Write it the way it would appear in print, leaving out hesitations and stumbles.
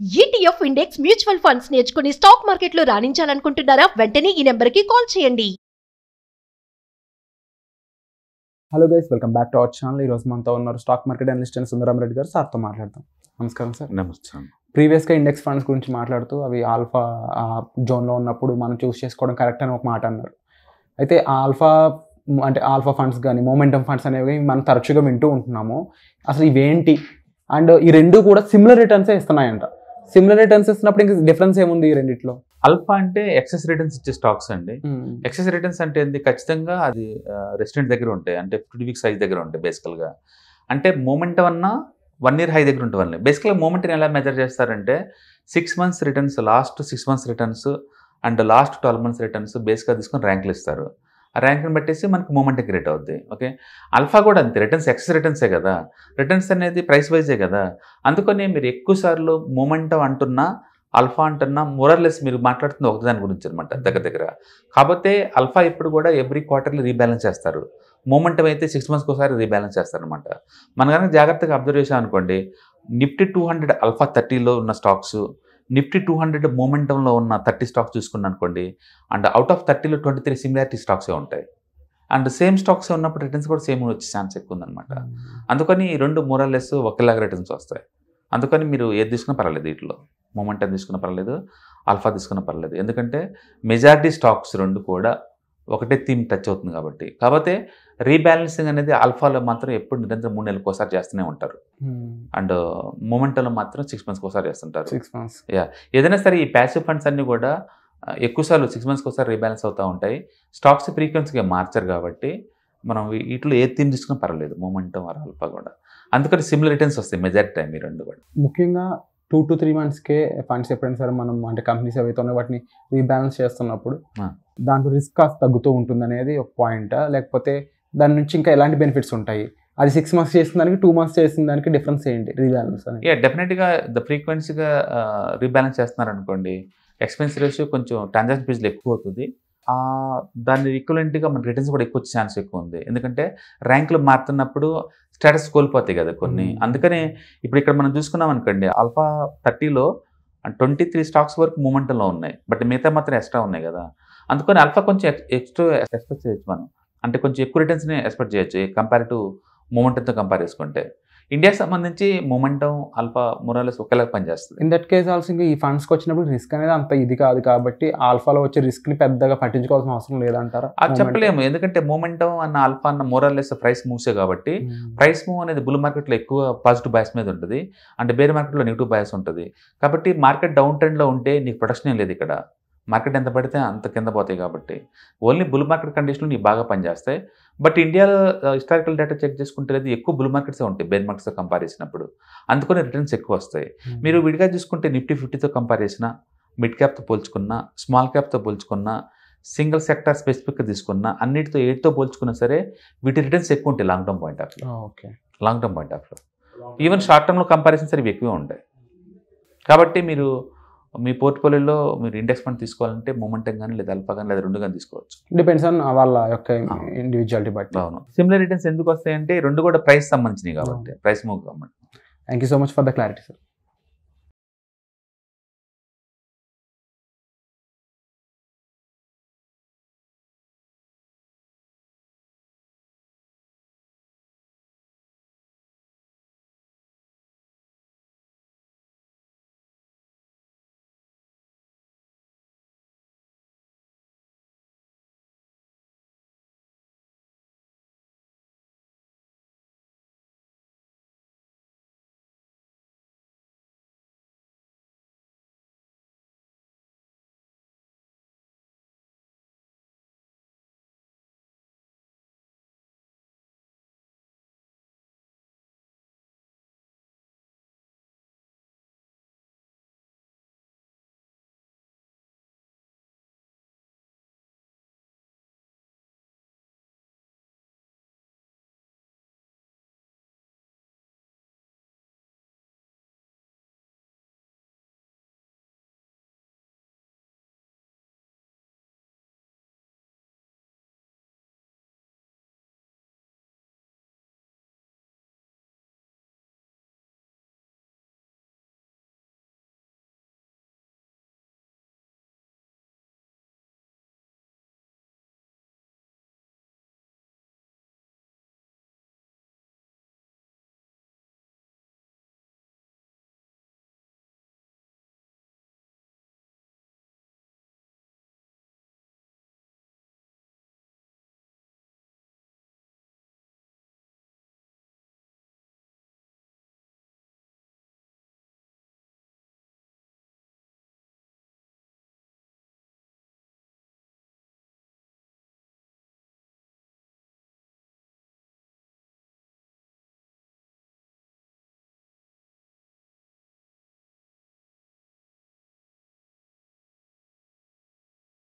ETF index mutual funds నేర్చుకుని stock మార్కెట్లో రాణించాలనుకుంటున్నారా? వెంటనే ఈ నెంబర్కి కాల్ చేయండి. Hello guys, welcome back to our channel. ఈరోజు మనతో ఉన్నారు స్టాక్ మార్కెట్ అనలిస్ట్ అయిన సుందరం రెడ్డి గారు. సార్తో మాట్లాడతాం. నమస్కారం సార్. నమస్తే. ప్రీవియస్గా ఇండెక్స్ ఫండ్స్ గురించి మాట్లాడుతూ అవి ఆల్ఫా జోన్లో ఉన్నప్పుడు మనం చూస్ చేసుకోవడం కరెక్ట్ అని ఒక మాట అన్నారు. అయితే ఆల్ఫా ఫండ్స్ కానీ మొమెంటమ్ ఫండ్స్ అనేవి మనం తరచుగా వింటూ ఉంటున్నాము. అసలు ఇవేంటి? అండ్ ఈ రెండు కూడా సిమిలర్ రిటర్న్సే ఇస్తున్నాయంట. సిమిలర్ రిటర్న్స్ ఇస్తున్నప్పుడు ఇంకా డిఫరెన్స్ ఏముంది ఈ రెండిట్లో? ఆల్ఫా అంటే ఎక్సెస్ రిటర్న్స్ ఇచ్చే స్టాక్స్ అండి. ఎక్సెస్ రిటర్న్స్ అంటే ఏంటి? ఖచ్చితంగా అది రెస్టారెంట్ దగ్గర ఉంటాయి, అంటే 50 వీక్స్ హై దగ్గర ఉంటాయి బేసికల్గా. అంటే మూమెంటం అన్నా 1 year హై దగ్గర ఉంటుంది. బేసికల్గా మూమెంట్ని ఎలా మెజర్ చేస్తారంటే 6 months returns, last 6 months returns and last 12 months returns బేస్గా తీసుకొని ర్యాంకులు ఇస్తారు. ఆ ర్యాంక్ని బట్టేసి మనకు మూమెంట్ క్రియేట్ అవుద్ది. ఓకే, ఆల్ఫా కూడా అంతే. రిటర్న్స్ ఎక్సెస్ రిటర్న్సే కదా, రిటర్న్స్ అనేది ప్రైస్ వైజే కదా. అందుకని మీరు ఎక్కువ సార్లు మూమెంటం అంటున్నా, ఆల్ఫా అంటున్నా, మోరల్లెస్ మీరు మాట్లాడుతుంది ఒకదాని గురించి అనమాట దగ్గర. కాకపోతే ఆల్ఫా ఇప్పుడు కూడా ఎవ్రీ క్వార్టర్లీ రీబ్యాలెన్స్ చేస్తారు. మూమెంటం అయితే 6 months ఒకసారి రీబ్యాలెన్స్ చేస్తారనమాట. మన కనుక జాగ్రత్తగా అబ్జర్వ్ చేసాం అనుకోండి, నిఫ్టీ 200 ఆల్ఫా 30లో ఉన్న స్టాక్స్, నిఫ్టీ 200 మూమెంటంలో ఉన్న 30 స్టాక్స్ చూసుకున్నాను అనుకోండి, అండ్ అవుట్ ఆఫ్ 30లో 23 సిమిలారిటీ స్టాక్సే ఉంటాయి. అండ్ సేమ్ స్టాక్స్ ఉన్నప్పుడు రిటర్న్స్ కూడా సేమ్ వచ్చే ఛాన్స్ ఎక్కువ ఉందన్నమాట. అందుకని ఈ రెండు మోరల్లెస్ ఒకేలాగా రిటర్న్స్ వస్తాయి. అందుకని మీరు ఏది తీసుకున్నా పర్వాలేదు, వీటిలో మూమెంటం తీసుకున్నా పర్లేదు, ఆల్ఫా తీసుకున్నా పర్లేదు. ఎందుకంటే మెజారిటీ స్టాక్స్ రెండు కూడా ఒకటే థీమ్ టచ్ అవుతుంది కాబట్టి. కాకపోతే రీబ్యాలెన్సింగ్ అనేది ఆల్ఫాలో మాత్రం ఎప్పుడు నిరంతరం 3 నెలలకు ఒకసారి చేస్తూనే ఉంటారు. అండ్ మూమెంటంలో మాత్రం 6 months ఒకసారి చేస్తుంటారు. ఏదైనా సరే ఈ ప్యాసివ్ ఫండ్స్ అన్నీ కూడా ఎక్కువసార్లు 6 months ఒకసారి రీబ్యాలెన్స్ అవుతూ ఉంటాయి. స్టాక్స్ ఫ్రీక్వెన్సీగా మార్చరు కాబట్టి మనం వీటిలో ఏ థీమ్ తీసుకున్నా పర్వాలేదు, మూమెంటం ఆర్ ఆల్ఫా కూడా. అందుకని సిమిలర్ రిటర్న్స్ వస్తాయి మెజారిటీ టైం ఈ రెండు కూడా. ముఖ్యంగా 2 to 3 monthsకే ఫండ్స్ ఎప్పుడైనా సరే మనం అంటే కంపెనీస్ ఏవైతే ఉన్నాయో వాటిని రీబ్యాలెన్స్ చేస్తున్నప్పుడు దాంట్లో రిస్క్ కాస్త తగ్గుతూ ఉంటుంది అనేది ఒక పాయింట్. లేకపోతే దాని నుంచి ఇంకా ఎలాంటి బెనిఫిట్స్ ఉంటాయి? అది 6 months చేసిన దానికి 2 months చేసిన దానికి డిఫరెన్స్ ఏంటి రీబ్యాలెన్స్ అని? డెఫినెట్గా ఫ్రీక్వెన్సీగా రీబ్యాలెన్స్ చేస్తున్నారనుకోండి, ఎక్స్పెన్స్ రేషియో కొంచెం ట్రాన్సాక్షన్ ఫీజులు ఎక్కువ అవుతుంది. దాన్ని ఈక్వలెంట్గా మన రిటర్న్స్ కూడా ఎక్కువ వచ్చే ఛాన్స్ ఎక్కువ ఉంది. ఎందుకంటే ర్యాంకులు మారుతున్నప్పుడు స్టేటస్ కోల్పోతాయి కదా కొన్ని. అందుకనే ఇప్పుడు ఇక్కడ మనం చూసుకున్నాం అనుకోండి, ఆల్ఫా 30లో 23 స్టాక్స్ వరకు మూమెంటంలో ఉన్నాయి, బట్ మిగతా మాత్రం ఎక్స్ట్రా ఉన్నాయి కదా. అందుకని ఆల్ఫా కొంచెం ఎక్స్ట్రా ఎక్స్పెక్ట్ చేయొచ్చు మనం, అంటే కొంచెం ఎక్కువ రిటర్న్స్ని ఎక్స్పెక్ట్ చేయొచ్చు కంపేర్ టు మూమెంటంతో కంపేర్ చేసుకుంటే. ఇండియాకి సంబంధించి మూమెంటం ఆల్ఫా మోరల్లెస్ ఒకేలాగా పనిచేస్తుంది. ఇన్ దట్ కేస్ ఆల్సో ఇంకా ఈ ఫండ్స్కి వచ్చినప్పుడు రిస్క్ అనేది అంత ఇది కాదు కాబట్టి ఆల్ఫాలో వచ్చే రిస్క్ని పెద్దగా పట్టించుకోవాల్సిన అవసరం లేదంటారా? అది చెప్పలేము, ఎందుకంటే మూమెంటం అన్న ఆల్ఫా అన్న మోరల్లెస్ ప్రైస్ మూవ్సే కాబట్టి. ప్రైస్ మూవ్ అనేది బుల్ మార్కెట్లో ఎక్కువ పాజిటివ్ బయాస్ మీద ఉంటుంది, అంటే బేర్ మార్కెట్లో నెగిటివ్ బయాస్ ఉంటుంది. కాబట్టి మార్కెట్ డౌన్ ట్రెండ్లో ఉంటే నీకు ప్రొటెక్షన్ ఏం లేదు ఇక్కడ. మార్కెట్ ఎంత పడితే అంత కింద పోతాయి కాబట్టి ఓన్లీ బుల్ మార్కెట్ కండిషన్లో నీకు బాగా పనిచేస్తాయి. బట్ ఇండియాలో హిస్టారికల్ డేటా చెక్ చేసుకుంటే ఎక్కువ బుల్ మార్కెట్సే ఉంటాయి బేర్ మార్కెట్స్తో కంపేర్ చేసినప్పుడు. అందుకని రిటర్న్స్ ఎక్కువ వస్తాయి. మీరు విడిగా చూసుకుంటే నిఫ్టీ 50తో కంపేర్ చేసిన, మిడ్ క్యాప్తో పోల్చుకున్నా, స్మాల్ క్యాప్తో పోల్చుకున్నా, సింగిల్ సెక్టర్ స్పెసిఫిక్గా తీసుకున్నా, అన్నిటితో 8తో పోల్చుకున్నా సరే వీటి రిటర్న్స్ ఎక్కువ ఉంటాయి long term point of view. Long term point of view even short టర్మ్లో కంపారిజన్ సరే ఇవి ఎక్కువే ఉంటాయి. కాబట్టి మీరు మీ పోర్ట్ఫోలియోలో మీరు ఇండెక్స్ ఫండ్ తీసుకోవాలంటే మొమెంటం కానీ లేదా ఆల్ఫా కానీ లేదా రెండు కానీ తీసుకోవచ్చు. డిపెండ్స్ ఆన్ వాళ్ళ యొక్క ఇండివిజువాలిటీ బట్టి. అవును, సిమిలర్ రిటర్న్స్ ఎందుకు వస్తాయంటే రెండు కూడా ప్రైస్ సంబంధించినవి కాబట్టి, ప్రైస్ మూవ్ కాబట్టి. Thank you so much for the clarity sir.